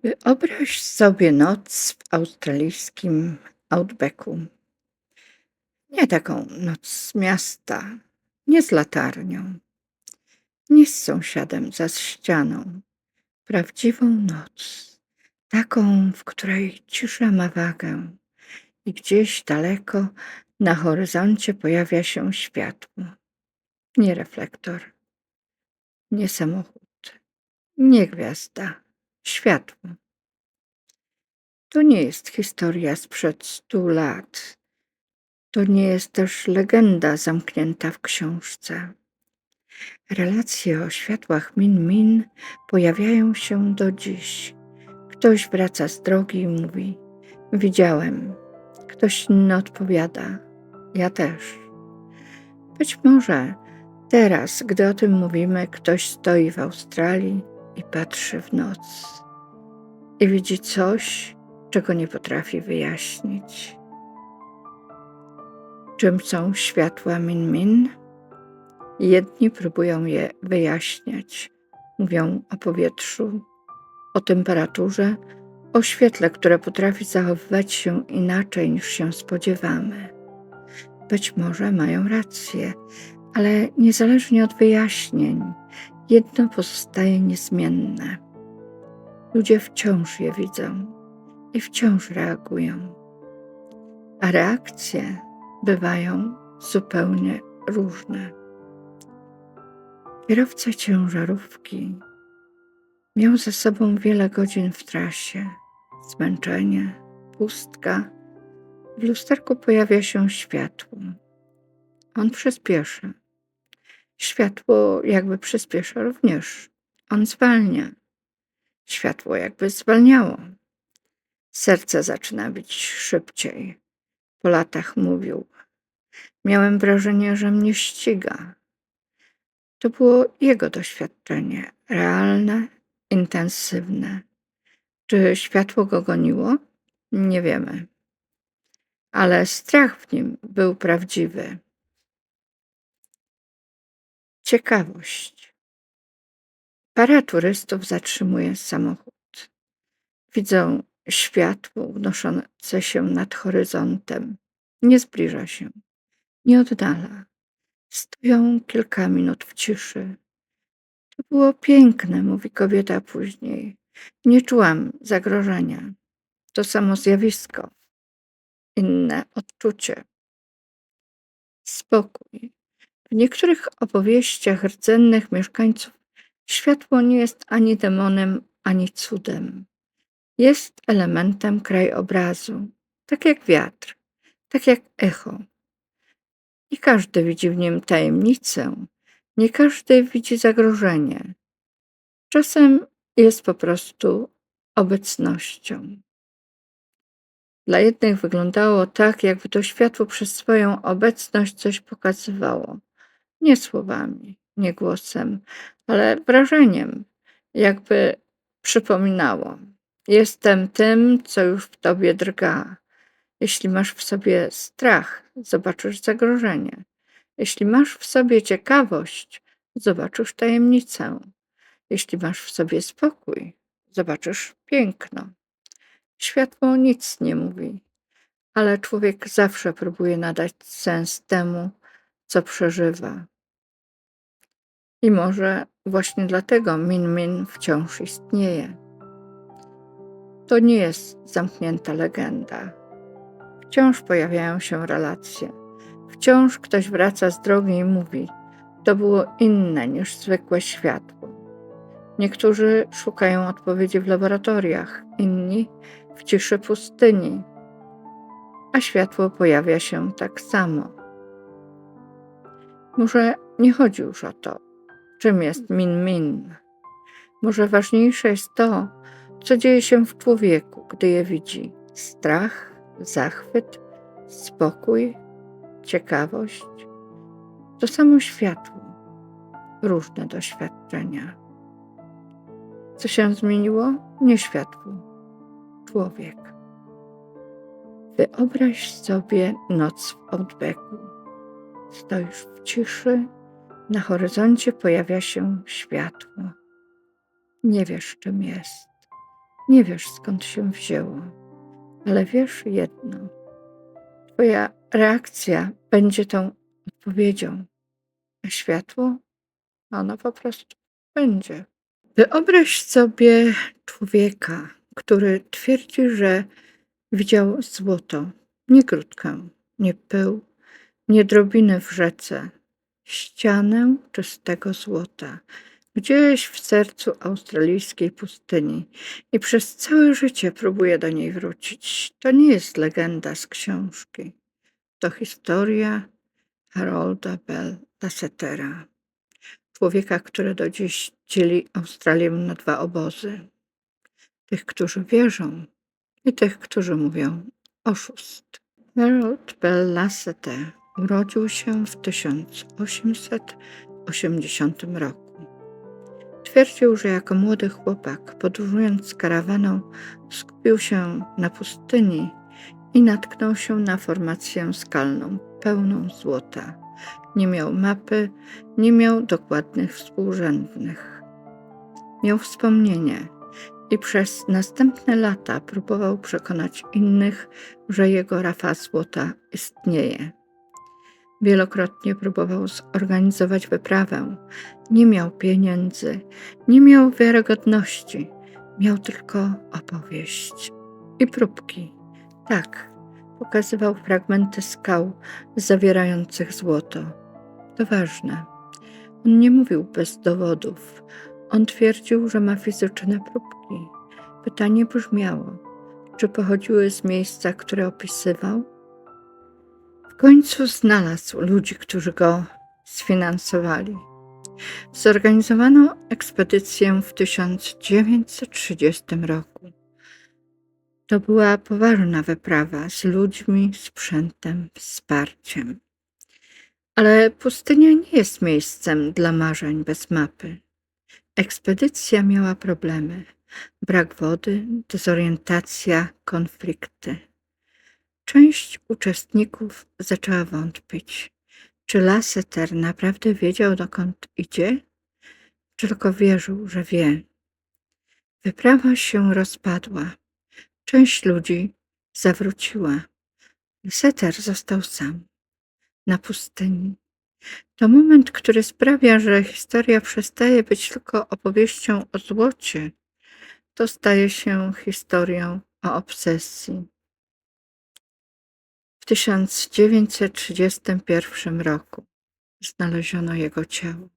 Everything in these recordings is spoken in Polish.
Wyobraź sobie noc w australijskim outbacku. Nie taką noc z miasta, nie z latarnią, nie z sąsiadem za ścianą. Prawdziwą noc, taką, w której cisza ma wagę i gdzieś daleko na horyzoncie pojawia się światło. Nie reflektor, nie samochód, nie gwiazda, światło. To nie jest historia sprzed 100 lat. To nie jest też legenda zamknięta w książce. Relacje o światłach Min pojawiają się do dziś. Ktoś wraca z drogi i mówi: widziałem. Ktoś inny odpowiada: ja też. Być może teraz, gdy o tym mówimy, ktoś stoi w Australii i patrzy w noc i widzi coś, czego nie potrafi wyjaśnić. Czym są światła Min? Jedni próbują je wyjaśniać. Mówią o powietrzu, o temperaturze, o świetle, które potrafi zachowywać się inaczej niż się spodziewamy. Być może mają rację, ale niezależnie od wyjaśnień, jedno pozostaje niezmienne. Ludzie wciąż je widzą i wciąż reagują. A reakcje bywają zupełnie różne. Kierowca ciężarówki miał za sobą wiele godzin w trasie. Zmęczenie, pustka. W lusterku pojawia się światło. On przyspieszy. Światło jakby przyspiesza również. On zwalnia. Światło jakby zwalniało. Serce zaczyna bić szybciej. Po latach mówił: miałem wrażenie, że mnie ściga. To było jego doświadczenie, realne, intensywne. Czy światło go goniło? Nie wiemy. Ale strach w nim był prawdziwy. Ciekawość. Para turystów zatrzymuje samochód. Widzą światło unoszące się nad horyzontem. Nie zbliża się, nie oddala. Stoją kilka minut w ciszy. To było piękne, mówi kobieta później. Nie czułam zagrożenia. To samo zjawisko, inne odczucie. Spokój. W niektórych opowieściach rdzennych mieszkańców światło nie jest ani demonem, ani cudem. Jest elementem krajobrazu, tak jak wiatr, tak jak echo. Nie każdy widzi w nim tajemnicę, nie każdy widzi zagrożenie. Czasem jest po prostu obecnością. Dla jednych wyglądało tak, jakby to światło przez swoją obecność coś pokazywało. Nie słowami, nie głosem, ale wrażeniem, jakby przypominało: jestem tym, co już w tobie drga. Jeśli masz w sobie strach, zobaczysz zagrożenie. Jeśli masz w sobie ciekawość, zobaczysz tajemnicę. Jeśli masz w sobie spokój, zobaczysz piękno. Światło nic nie mówi, ale człowiek zawsze próbuje nadać sens temu, co przeżywa. I może właśnie dlatego Min wciąż istnieje. To nie jest zamknięta legenda. Wciąż pojawiają się relacje. Wciąż ktoś wraca z drogi i mówi: to było inne niż zwykłe światło. Niektórzy szukają odpowiedzi w laboratoriach, inni w ciszy pustyni, a światło pojawia się tak samo. Może nie chodzi już o to, czym jest Min. Może ważniejsze jest to, co dzieje się w człowieku, gdy je widzi. Strach, zachwyt, spokój, ciekawość. To samo światło, różne doświadczenia. Co się zmieniło? Nie światło, człowiek. Wyobraź sobie noc w outbacku. Stoisz w ciszy, na horyzoncie pojawia się światło. Nie wiesz, czym jest. Nie wiesz, skąd się wzięło, ale wiesz jedno: twoja reakcja będzie tą odpowiedzią, a światło, ono po prostu będzie. Wyobraź sobie człowieka, który twierdzi, że widział złoto, nie grudkę, nie pył, nie drobiny w rzece, ścianę czystego złota, gdzieś w sercu australijskiej pustyni i przez całe życie próbuje do niej wrócić. To nie jest legenda z książki. To historia Harolda Bell Lassetera, człowieka, który do dziś dzieli Australię na dwa obozy. Tych, którzy wierzą, i tych, którzy mówią oszust. Harold Bell Lasseter urodził się w 1880 roku. Twierdził, że jako młody chłopak, podróżując karawaną, skupił się na pustyni i natknął się na formację skalną, pełną złota. Nie miał mapy, nie miał dokładnych współrzędnych. Miał wspomnienie i przez następne lata próbował przekonać innych, że jego rafa złota istnieje. Wielokrotnie próbował zorganizować wyprawę. Nie miał pieniędzy, nie miał wiarygodności. Miał tylko opowieść i próbki. Tak, pokazywał fragmenty skał zawierających złoto. To ważne. On nie mówił bez dowodów. On twierdził, że ma fizyczne próbki. Pytanie brzmiało, czy pochodziły z miejsca, które opisywał? W końcu znalazł ludzi, którzy go sfinansowali. Zorganizowano ekspedycję w 1930 roku. To była poważna wyprawa z ludźmi, sprzętem, wsparciem. Ale pustynia nie jest miejscem dla marzeń bez mapy. Ekspedycja miała problemy. Brak wody, dezorientacja, konflikty. Część uczestników zaczęła wątpić, czy Lasseter naprawdę wiedział, dokąd idzie, czy tylko wierzył, że wie. Wyprawa się rozpadła. Część ludzi zawróciła. Lasseter został sam, na pustyni. To moment, który sprawia, że historia przestaje być tylko opowieścią o złocie. To staje się historią o obsesji. W 1931 roku znaleziono jego ciało.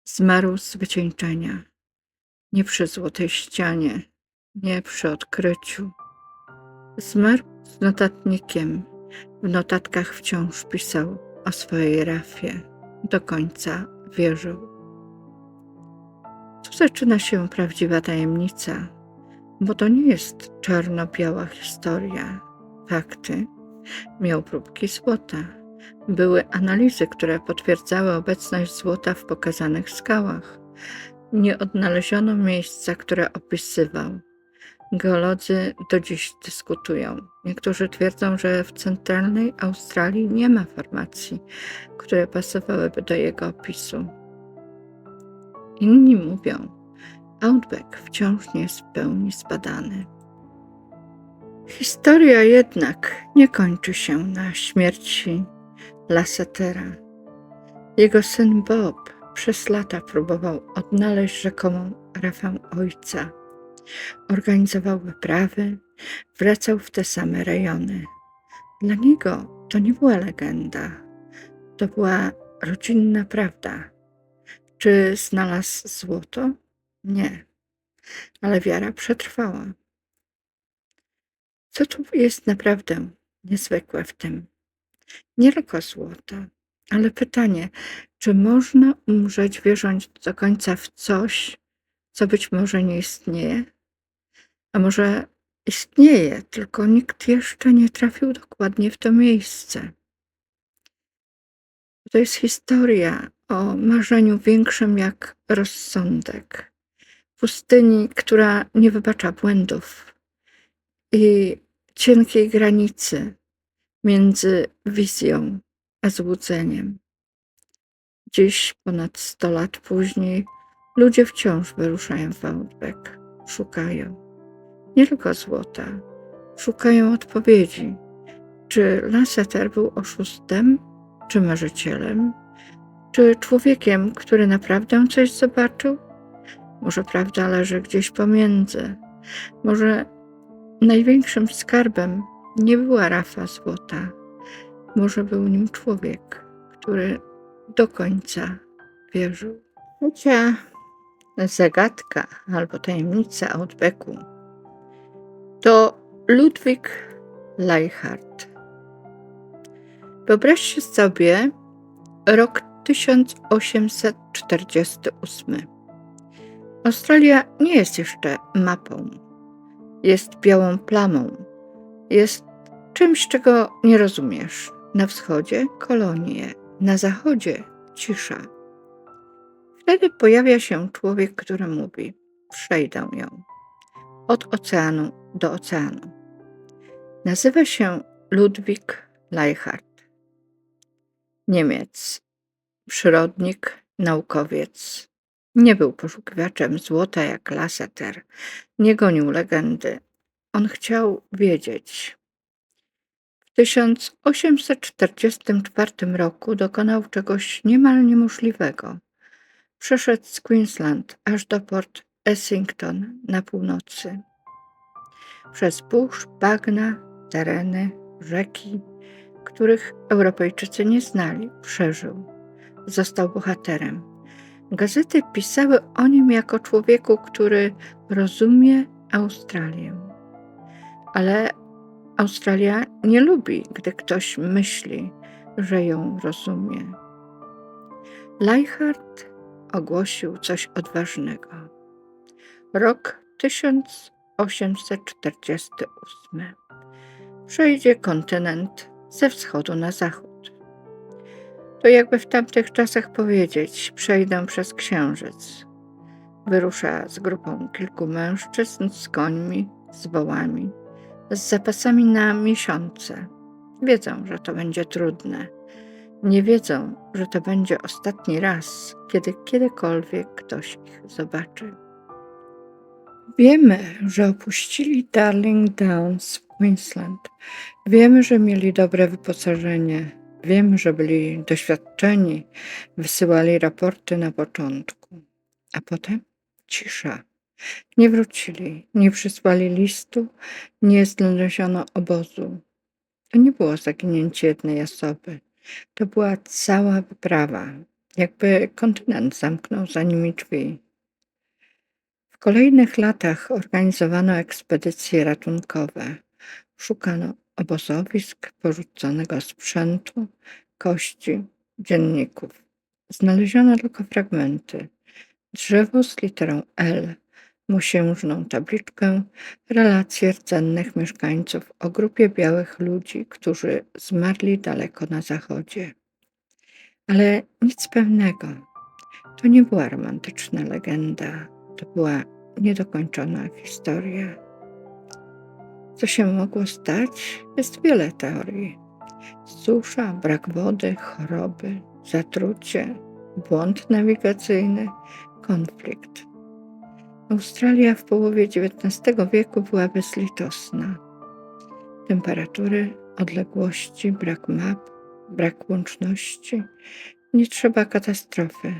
Zmarł z wycieńczenia. Nie przy złotej ścianie, nie przy odkryciu. Zmarł z notatnikiem. W notatkach wciąż pisał o swojej rafie. Do końca wierzył. Tu zaczyna się prawdziwa tajemnica, bo to nie jest czarno-biała historia. Fakty. Miał próbki złota. Były analizy, które potwierdzały obecność złota w pokazanych skałach. Nie odnaleziono miejsca, które opisywał. Geolodzy do dziś dyskutują. Niektórzy twierdzą, że w centralnej Australii nie ma formacji, które pasowałyby do jego opisu. Inni mówią, Outback wciąż nie jest w pełni zbadany. Historia jednak nie kończy się na śmierci Lassetera. Jego syn Bob przez lata próbował odnaleźć rzekomą rafę ojca. Organizował wyprawy, wracał w te same rejony. Dla niego to nie była legenda, to była rodzinna prawda. Czy znalazł złoto? Nie, ale wiara przetrwała. Co tu jest naprawdę niezwykłe w tym? Nie tylko złoto, ale pytanie, czy można umrzeć wierząc do końca w coś, co być może nie istnieje? A może istnieje, tylko nikt jeszcze nie trafił dokładnie w to miejsce. To jest historia o marzeniu większym jak rozsądek. Pustyni, która nie wybacza błędów i cienkiej granicy między wizją a złudzeniem. Dziś, ponad 100 lat później, ludzie wciąż wyruszają w Outback, szukają. nie tylko złota. Szukają odpowiedzi. Czy Lasseter był oszustem, czy marzycielem, czy człowiekiem, który naprawdę coś zobaczył? Może prawda leży gdzieś pomiędzy. Może największym skarbem nie była rafa złota. Może był nim człowiek, który do końca wierzył. Trzecia zagadka albo tajemnica Outbacku to Ludwig Leichhardt. Wyobraźcie sobie rok 1848. Australia nie jest jeszcze mapą. Jest białą plamą. Jest czymś, czego nie rozumiesz. Na wschodzie kolonie, na zachodzie cisza. Wtedy pojawia się człowiek, który mówi: przejdę ją. Od oceanu do oceanu. Nazywa się Ludwig Leichhardt. Niemiec, przyrodnik, naukowiec. Nie był poszukiwaczem złota jak Lasseter. Nie gonił legendy. On chciał wiedzieć. W 1844 roku dokonał czegoś niemal niemożliwego. Przeszedł z Queensland aż do Port Essington na północy. Przez burz, bagna, tereny, rzeki, których Europejczycy nie znali, przeżył. Został bohaterem. Gazety pisały o nim jako człowieku, który rozumie Australię. Ale Australia nie lubi, gdy ktoś myśli, że ją rozumie. Leichhardt ogłosił coś odważnego. Rok 1848. Przejdzie kontynent ze wschodu na zachód. To jakby w tamtych czasach powiedzieć: przejdę przez Księżyc. Wyrusza z grupą kilku mężczyzn, z końmi, z wołami, z zapasami na miesiące. Wiedzą, że to będzie trudne. Nie wiedzą, że to będzie ostatni raz, kiedy kiedykolwiek ktoś ich zobaczy. Wiemy, że opuścili Darling Downs w Queensland. Wiemy, że mieli dobre wyposażenie. Wiemy, że byli doświadczeni. Wysyłali raporty na początku. A potem cisza. Nie wrócili, nie przysłali listu, nie znaleziono obozu. To nie było zaginięcie jednej osoby. To była cała wyprawa. Jakby kontynent zamknął za nimi drzwi. W kolejnych latach organizowano ekspedycje ratunkowe. Szukano obozowisk, porzuconego sprzętu, kości, dzienników. Znaleziono tylko fragmenty. Drzewo z literą L, mosiężną tabliczkę, relacje rdzennych mieszkańców o grupie białych ludzi, którzy zmarli daleko na zachodzie. Ale nic pewnego. To nie była romantyczna legenda. To była niedokończona historia. Co się mogło stać? Jest wiele teorii. Susza, brak wody, choroby, zatrucie, błąd nawigacyjny, konflikt. Australia w połowie XIX wieku była bezlitosna. Temperatury, odległości, brak map, brak łączności. Nie trzeba katastrofy.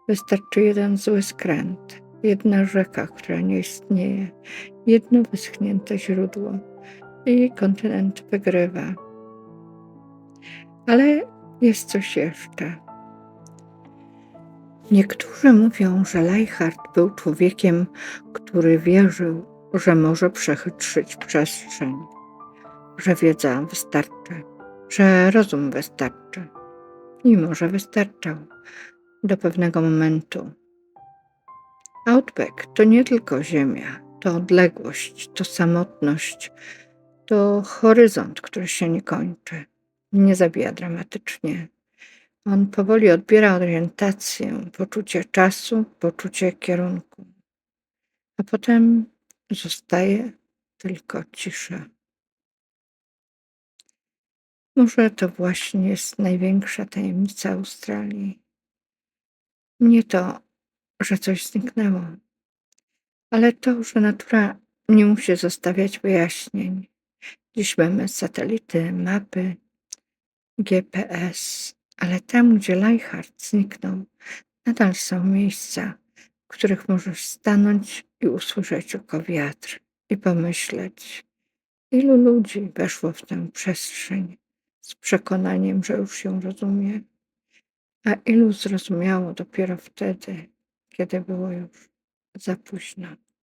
Wystarczy jeden zły skręt, jedna rzeka, która nie istnieje, jedno wyschnięte źródło i kontynent wygrywa. Ale jest coś jeszcze. Niektórzy mówią, że Leichhardt był człowiekiem, który wierzył, że może przechytrzyć przestrzeń, że wiedza wystarczy, że rozum wystarczy. I może wystarczał do pewnego momentu. Outback to nie tylko ziemia, to odległość, to samotność, to horyzont, który się nie kończy. Nie zabija dramatycznie. On powoli odbiera orientację, poczucie czasu, poczucie kierunku. A potem zostaje tylko cisza. Może to właśnie jest największa tajemnica Australii. Nie to, że coś zniknęło, ale to, że natura nie musi zostawiać wyjaśnień. Dziś mamy satelity, mapy, GPS, ale tam, gdzie Leichhardt zniknął, nadal są miejsca, w których możesz stanąć i usłyszeć tylko wiatr i pomyśleć, ilu ludzi weszło w tę przestrzeń z przekonaniem, że już ją rozumie, a ilu zrozumiało dopiero wtedy, kiedy było już za późno.